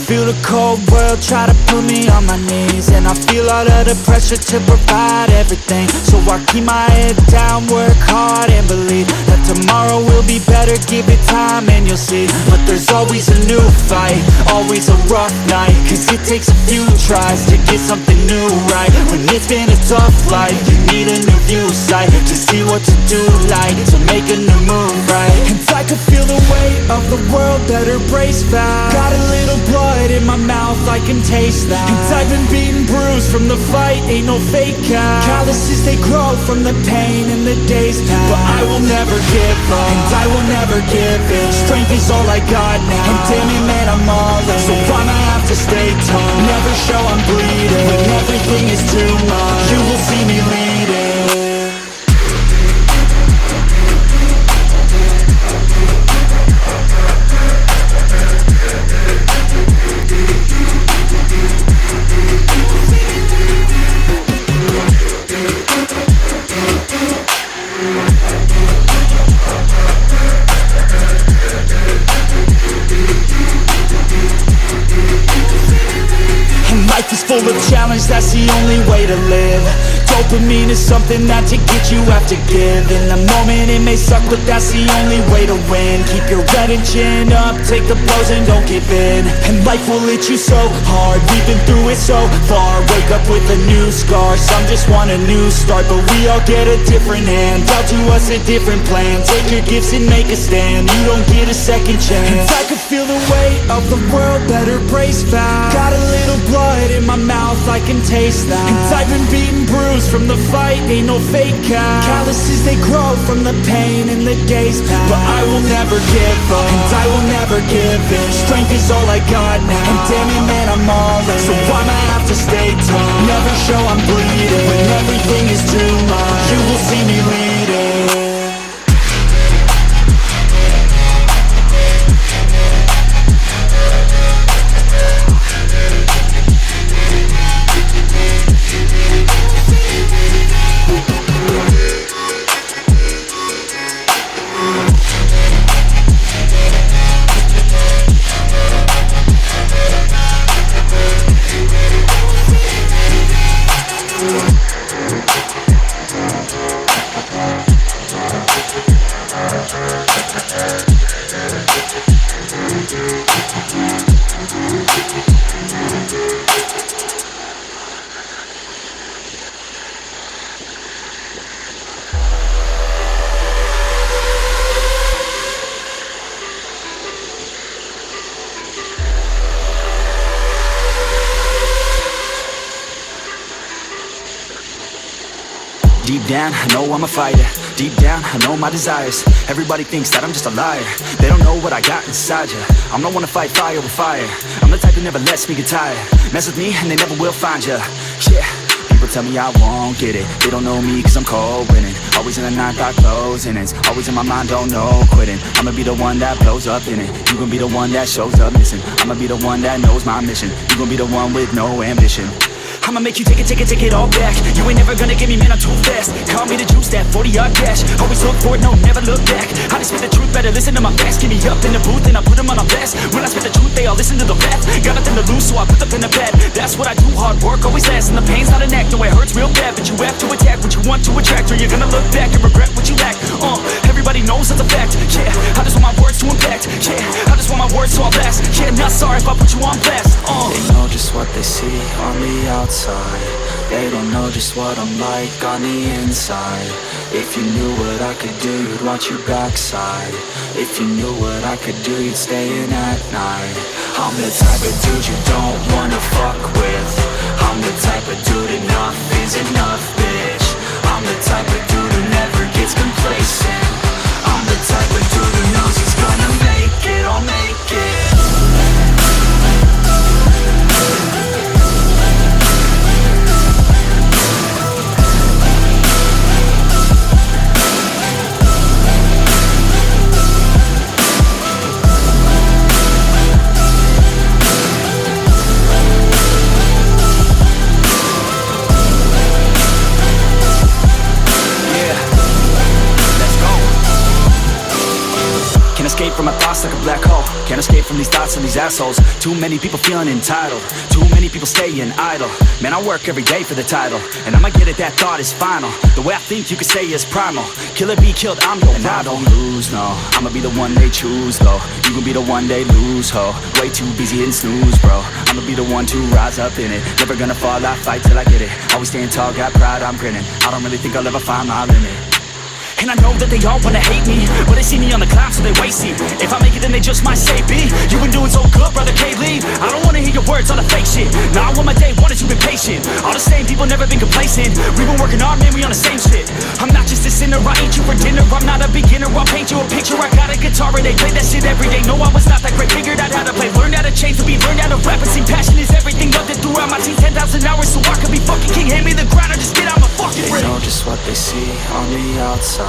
feel the cold world try to put me on my knees, and I feel all of the pressure to provide everything. So I keep my head down, work hard and believe that tomorrow will be better. Give it time and you'll see. But there's always a new fight, always a rough night, cause it takes a few tries to get something new right. When it's been a tough life, you need a new view sight to see what to do, like to make a new move, right? And I can feel the weight of the world that her brace found. Got a little blood in my mouth, I can taste that. And I've been beaten, bruised from the fight, ain't no fake out. Calluses, they grow from the pain and the days pass. But I will never give up, and I will never give in. Strength is all I got now, and damn it man, I'm all in. So I'ma have to stay tall, never show I'm bleeding. When everything is too much, you will see me leading. Life is full of challenge, that's the only way to live. Dopamine is something that to get you have to give. In the moment it may suck, but that's the only way to win. Keep your head and chin up, take the blows and don't give in. And life will hit you so hard, we've been through it so far. Wake up with a new scar, some just want a new start. But we all get a different hand, dealt to us a different plan. Take your gifts and make a stand, you don't get a second chance. And I can feel the weight of the world that her brace found. Got a little blood in my mouth, I can taste that. And I've been beaten, bruised from the fight, ain't no fake out. Calluses, they grow from the pain and the days pass. But I will never give up, and I will never give in. Strength is all I got now, and damn it man, I'm all in. So I'ma have to stay tall, never show I'm bleeding. When everything is too much, you will see me leading. Deep down, I know I'm a fighter. Deep down, I know my desires. Everybody thinks that I'm just a liar. They don't know what I got inside ya. I'm the one to fight fire with fire. I'm the type that never lets me get tired. Mess with me and they never will find ya. Yeah, people tell me I won't get it. They don't know me cause I'm cold winning. Always in the ninth, I close innings. Always in my mind, don't know quitting. I'ma be the one that blows up in it. You gon' be the one that shows up missing. I'ma be the one that knows my mission. You gon' be the one with no ambition. I'ma make you take it all back. You ain't never gonna get me, man, I'm too fast. Call me the juice, that 40-yard cash. Always look for it, no, never look back. I just spit the truth, better listen to my facts. Get me up in the booth and I put them on a blast. When I spit the truth, they all listen to the rap. Got nothing to lose, so I put the pen to bed. That's what I do, hard work always lasts. And the pain's not an act, no, it hurts real bad. But you have to attack what you want to attract, or you're gonna look back and regret what you lack. Everybody knows that's a fact, yeah. I just want my words to impact, yeah. I just want my words to all last, yeah. Not sorry if I put you on blast, They know just what they see on the outside. They don't know just what I'm like on the inside. If you knew what I could do, you'd watch your backside. If you knew what I could do, you'd stay in at night. I'm the type of dude you don't wanna fuck with. I'm the type of dude enough is enough, bitch. I'm the type of dude who never gets complacent. I'm the type of dude who knows he's gonna make it, I'll make it. Escape from my thoughts like a black hole. Can't escape from these thoughts of these assholes. Too many people feeling entitled. Too many people staying idle. Man, I work every day for the title, and I'ma get it, that thought is final. The way I think you could say is primal. Kill or be killed, I'm your rival. I don't lose, no. I'ma be the one they choose, though. You gon' be the one they lose, ho. Way too busy hitting snooze, bro. I'ma be the one to rise up in it. Never gonna fall, I fight till I get it. Always staying tall, got pride, I'm grinning. I don't really think I'll ever find my limit. And I know that they all wanna hate me, but they see me on the climb, so they wait, see. If I make it, then they just might say, B, you been doing so good, brother, can't leave. I don't wanna hear your words on the fake shit. Now I want my day one, you been patient. All the same people, never been complacent. We been working hard, man, we on the same shit. I'm not just a sinner, I ain't you for dinner. I'm not a beginner, I'll paint you a picture. I got a guitar and they play that shit every day. No, I was not that great, figured out how to play. Learned how to change to be, learned how to rap and sing. Passion is everything, loved it throughout my teens. 10,000 hours so I could be fucking king. Hand me the ground or just get out my fucking ring. They know just what they see on the outside.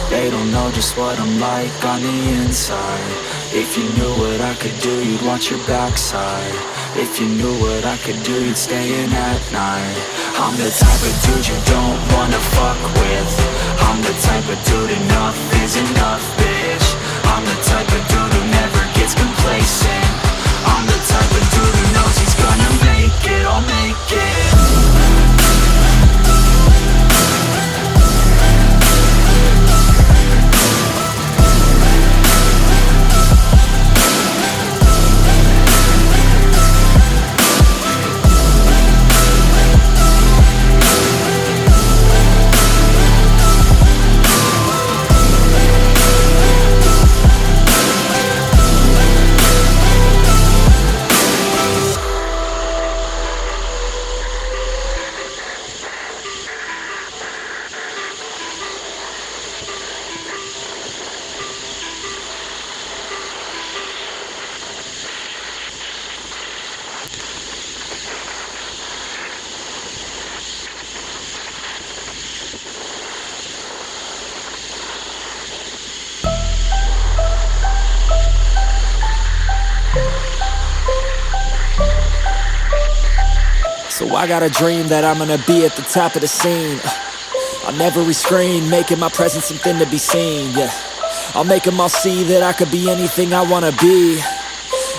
They don't know just what I'm like on the inside. If you knew what I could do, you'd watch your backside. If you knew what I could do, you'd stay in at night. I'm the type of dude you don't wanna fuck with. I'm the type of dude enough is enough, bitch. I'm the type of dude who never gets complacent. I'm the type of dude who knows he's gonna make it, I'll make it. So I got a dream that I'm gonna be at the top of the scene. On every screen, making my presence something to be seen, yeah. I'll make them all see that I could be anything I wanna be.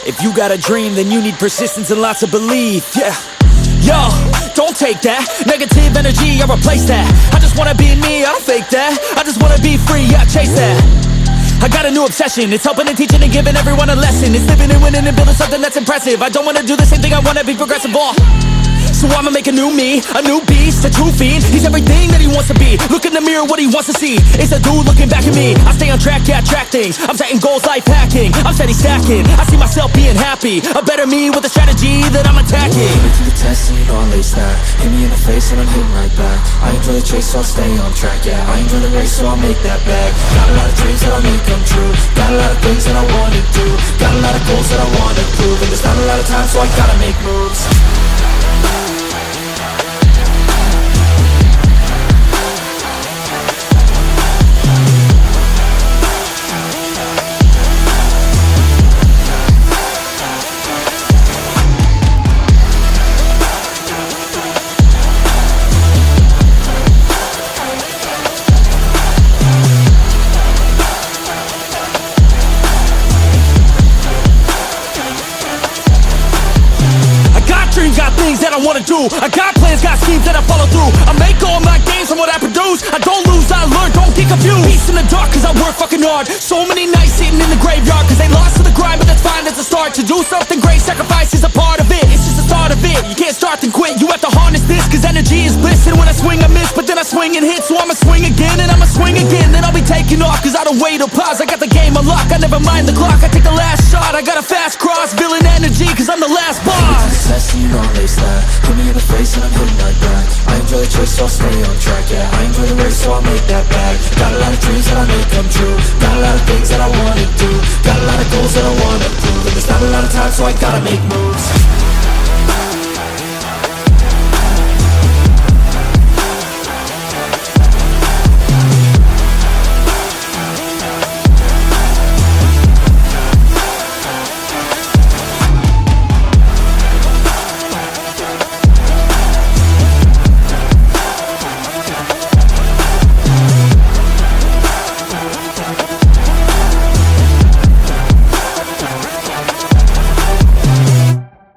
If you got a dream, then you need persistence and lots of belief, yeah. Yo, don't take that negative energy, I replace that. I just wanna be me, I don't fake that. I just wanna be free, I chase that. I got a new obsession, it's helping and teaching and giving everyone a lesson. It's living and winning and building something that's impressive. I don't wanna do the same thing, I wanna be progressive, so I'ma make a new me, a new beast, a true fiend. He's everything that he wants to be. Look in the mirror, what he wants to see is a dude looking back at me. I stay on track, yeah, track things. I'm setting goals, life hacking. I'm steady stacking. I see myself being happy. A better me with a strategy that I'm attacking. Put it to the test and you know I'll ace that. Hit me in the face and I'm hitting right back. I enjoy the chase, so I'll stay on track, yeah. I enjoy the race, so I'll make that bag. Got a lot of dreams that I'll make come true. Got a lot of things that I wanna do. Got a lot of goals that I wanna prove. And there's not a lot of time, so I gotta make moves. That I wanna do, I got plans, got schemes that I follow through. I make all my gains from what I produce. I don't lose, I learn, don't get confused. Peace in the dark, cause I work fucking hard. So many nights sitting in the graveyard, cause they lost to the grind, but that's fine, that's a start. To do something great, sacrifice is a part of it. It's just the start of it, you can't start then quit. You have to harness this, cause energy is bliss. And when I swing I miss, but then I swing and hit. So I'ma swing again, and I'ma swing again. Then I'll be taking off, cause I don't wait or pause. I got the game unlocked, I never mind the clock. I take the last shot, I got a fast cross. Villain energy, cause I'm the last boss. Test and you know I'll ace that. Hit me in the face and I'm hitting right back. I enjoy the chase, so I'll stay on track, yeah. I enjoy the race, so I'll make that bag. Got a lot of dreams that I make come true. Got a lot of things that I wanna do. Got a lot of goals that I wanna prove. And there's not a lot of time, so I gotta make moves.